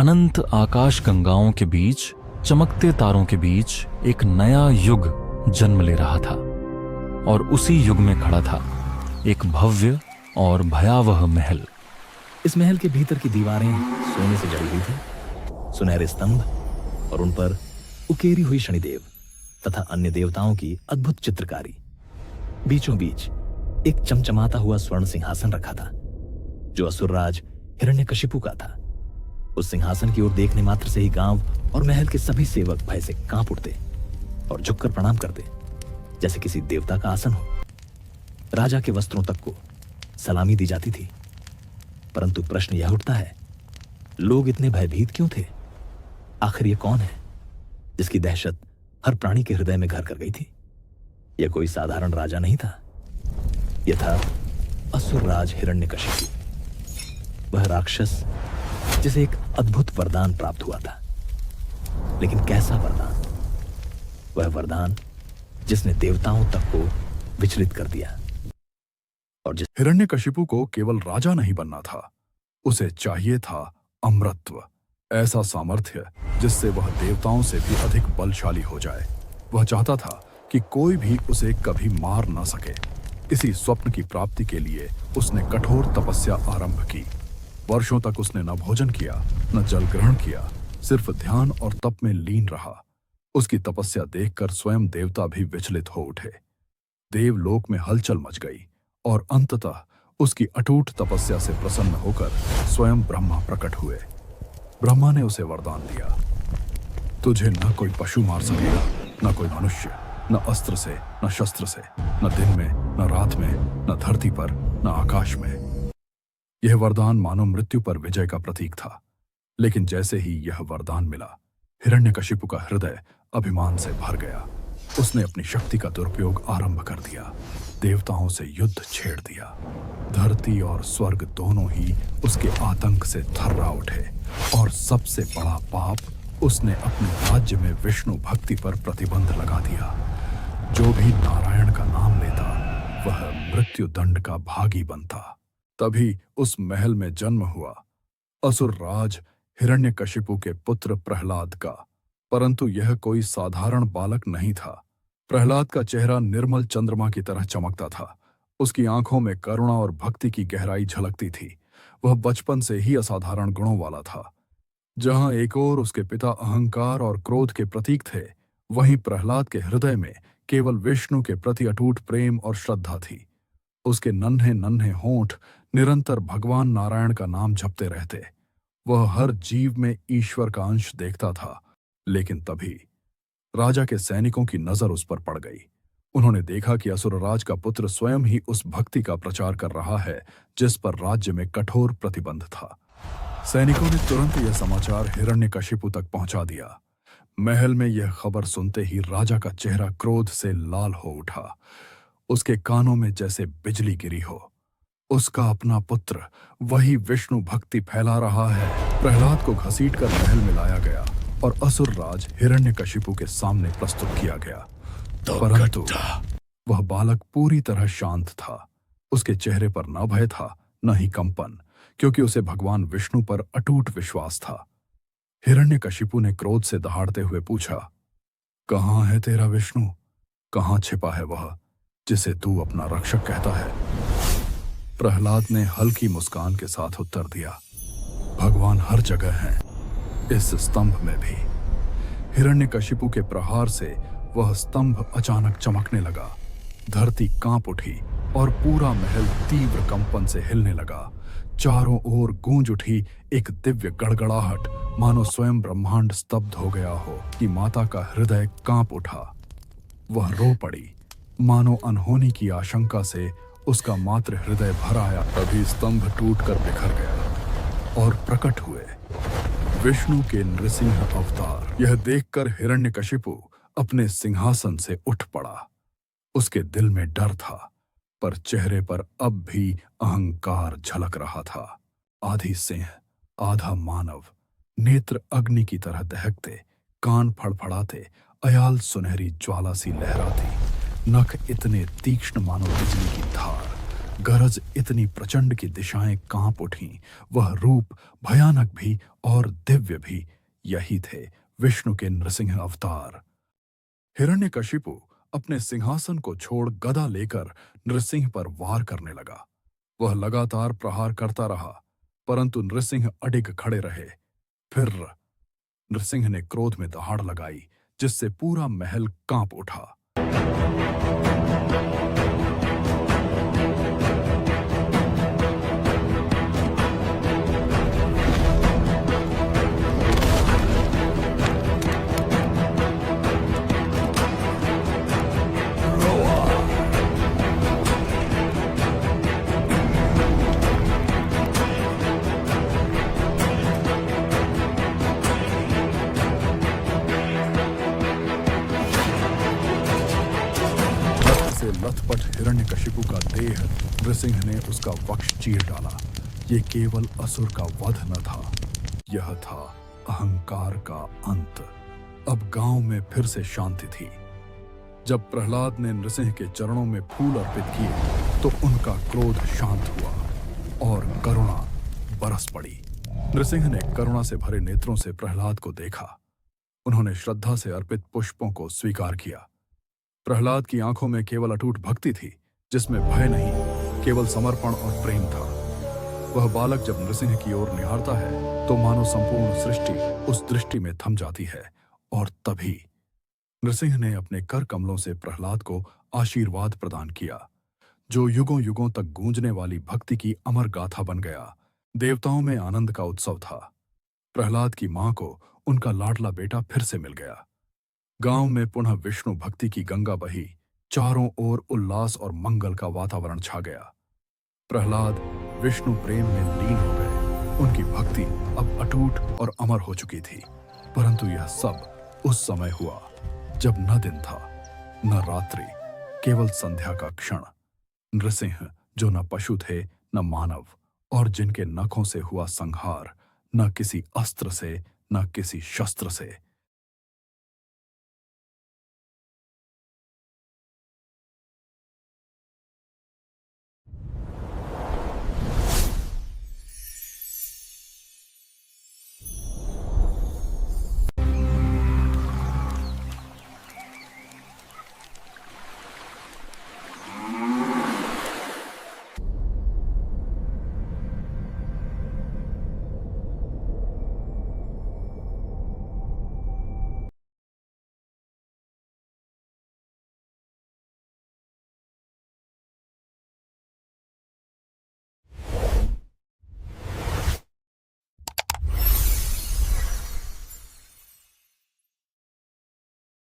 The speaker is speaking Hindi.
अनंत आकाश गंगाओं के बीच, चमकते तारों के बीच एक नया युग जन्म ले रहा था। और उसी युग में खड़ा था एक भव्य और भयावह महल। इस महल के भीतर की दीवारें सोने से जड़ी हुई थी, सुनहरे स्तंभ और उन पर उकेरी हुई शनिदेव तथा अन्य देवताओं की अद्भुत चित्रकारी। बीचों बीच एक चमचमाता हुआ स्वर्ण सिंहासन रखा था, जो असुरराज हिरण्यकशिपु का था। उस सिंहासन की ओर देखने मात्र से ही गांव और महल के सभी सेवक भय से कांप उठते और झुककर प्रणाम करते, जैसे किसी देवता का आसन हो। राजा के वस्त्रों तक को सलामी दी जाती थी। परंतु प्रश्न यह उठता है, लोग इतने भयभीत क्यों थे? आखिर ये कौन है जिसकी दहशत हर प्राणी के हृदय में घर कर गई थी? यह कोई साधारण राजा नहीं था, यह था असुरराज हिरण्यकशिपु। वह राक्षस जिसे एक अद्भुत वरदान प्राप्त हुआ था। लेकिन कैसा वरदान? वह वरदान जिसने देवताओं तक को विचलित कर दिया। और हिरण्यकशिपु को केवल राजा नहीं बनना था, उसे चाहिए था अमरत्व, ऐसा सामर्थ्य जिससे वह देवताओं से भी अधिक बलशाली हो जाए। वह चाहता था कि कोई भी उसे कभी मार न सके। इसी स्वप्न की प्राप्ति के लिए उसने कठोर तपस्या आरंभ की। वर्षों तक उसने न भोजन किया, न जल ग्रहण किया, सिर्फ ध्यान और तप में लीन रहा। उसकी तपस्या देखकर स्वयं देवता भी विचलित हो उठे। देवलोक में हलचल मच गई और अंततः उसकी अटूट तपस्या से प्रसन्न होकर स्वयं ब्रह्मा प्रकट हुए। ब्रह्मा ने उसे वरदान दिया, तुझे न कोई पशु मार सकेगा, न कोई मनुष्य, न अस्त्र से, न शस्त्र से, न दिन में, न रात में, न धरती पर, न आकाश में। यह वरदान मानव मृत्यु पर विजय का प्रतीक था। लेकिन जैसे ही यह वरदान मिला, हिरण्यकशिपु का हृदय अभिमान से भर गया। उसने अपनी शक्ति का दुरुपयोग आरंभ कर दिया, देवताओं से युद्ध छेड़ दिया। धरती और स्वर्ग दोनों ही उसके आतंक से थर्रा उठे। और सबसे बड़ा पाप, उसने अपने राज्य में विष्णु भक्ति पर प्रतिबंध लगा दिया। जो भी नारायण का नाम लेता, वह मृत्यु दंड का भागी बनता। तभी उस महल में जन्म हुआ असुरराज हिरण्यकशिपु के पुत्र प्रहलाद का। परंतु यह कोई साधारण बालक नहीं था। प्रहलाद का चेहरा निर्मल चंद्रमा की तरह चमकता था। उसकी आंखों में करुणा और भक्ति की गहराई झलकती थी। वह बचपन से ही असाधारण गुणों वाला था। जहां एक ओर उसके पिता अहंकार और क्रोध के प्रतीक थे, वहीं प्रहलाद के हृदय में केवल विष्णु के प्रति अटूट प्रेम और श्रद्धा थी। उसके नन्हे नन्हे होंठ निरंतर भगवान नारायण का नाम जपते रहते। वह हर जीव में ईश्वर का अंश देखता था। लेकिन तभी राजा के सैनिकों की नजर उस पर पड़ गई। उन्होंने देखा कि असुरराज का पुत्र स्वयं ही उस भक्ति का प्रचार कर रहा है जिस पर राज्य में कठोर प्रतिबंध था। सैनिकों ने तुरंत यह समाचार हिरण्यकशिपु तक पहुंचा दिया। महल में यह खबर सुनते ही राजा का चेहरा क्रोध से लाल हो उठा। उसके कानों में जैसे बिजली गिरी हो। उसका अपना पुत्र वही विष्णु भक्ति फैला रहा है। प्रहलाद को घसीटकर महल में लाया गया और असुरराज हिरण्यकशिपु के सामने प्रस्तुत किया गया। परंतु वह बालक पूरी तरह शांत था। उसके चेहरे पर न भय था, न ही कंपन, क्योंकि उसे भगवान विष्णु पर अटूट विश्वास था। हिरण्यकशिपु ने क्रोध से दहाड़ते हुए पूछा, कहाँ है तेरा विष्णु? कहाँ छिपा है वह जिसे तू अपना रक्षक कहता है? प्रहलाद ने हल्की मुस्कान के साथ उत्तर दिया, भगवान हर जगह हैं, इस स्तंभ में भी। हिरण्यकशिपु के प्रहार से वह स्तंभ अचानक चमकने लगा। धरती कांप उठी और पूरा महल तीव्र कंपन से हिलने लगा। चारों ओर गूंज उठी एक दिव्य गड़गड़ाहट, मानो स्वयं ब्रह्मांड स्तब्ध हो गया हो कि माता का हृदय कांप उठा। वह रो पड़ी, मानो अनहोनी की आशंका से उसका मातृ हृदय भर आया। तभी स्तंभ टूटकर बिखर गया और प्रकट हुए विष्णु के नृसिंह अवतार। यह देखकर हिरण्यकशिपु अपने सिंहासन से उठ पड़ा। उसके दिल में डर था, पर चेहरे पर अब भी अहंकार झलक रहा था। आधी सिंह, आधा मानव, नेत्र अग्नि की तरह दहकते, कान फड़फड़ाते, अयाल सुनहरी ज्वाला सी लहराती, नख इतने तीक्ष्ण मानो बिजली की धार। गरज इतनी प्रचंड की दिशाएं कांप उठीं। वह रूप भयानक भी और दिव्य भी, यही थे विष्णु के नृसिंह अवतार। हिरण्यकशिपु अपने सिंहासन को छोड़ गदा लेकर नृसिंह पर वार करने लगा। वह लगातार प्रहार करता रहा, परंतु नृसिंह अडिग खड़े रहे। फिर नृसिंह ने क्रोध में दहाड़ लगाई, जिससे पूरा महल कांप उठा। से लथपथ हिरण्यकशिपु का देह नृसिंह ने उसका वक्ष चीर डाला। ये केवल असुर का वध न था, यह था अहंकार का अंत। अब गांव में फिर से शांति थी। जब प्रहलाद ने नृसिंह के चरणों में फूल अर्पित किए तो उनका क्रोध शांत हुआ और करुणा बरस पड़ी। नृसिंह ने करुणा से भरे नेत्रों से प्रहलाद को देखा। उन्होंने श्रद्धा से अर्पित पुष्पों को स्वीकार किया। प्रहलाद की आंखों में केवल अटूट भक्ति थी, जिसमें भय नहीं, केवल समर्पण और प्रेम था। वह बालक जब नृसिंह की ओर निहारता है तो मानो संपूर्ण सृष्टि उस दृष्टि में थम जाती है। और तभी नृसिंह ने अपने कर कमलों से प्रहलाद को आशीर्वाद प्रदान किया, जो युगों युगों तक गूंजने वाली भक्ति की अमर गाथा बन गया। देवताओं में आनंद का उत्सव था। प्रहलाद की मां को उनका लाडला बेटा फिर से मिल गया। गांव में पुनः विष्णु भक्ति की गंगा बही। चारों ओर उल्लास और मंगल का वातावरण छा गया। प्रहलाद विष्णु प्रेम में लीन हो गए। उनकी भक्ति अब अटूट और अमर हो चुकी थी। परंतु यह सब उस समय हुआ जब न दिन था न रात्रि, केवल संध्या का क्षण। नृसिंह जो न पशु थे न मानव, और जिनके नखों से हुआ संहार न किसी अस्त्र से न किसी शस्त्र से,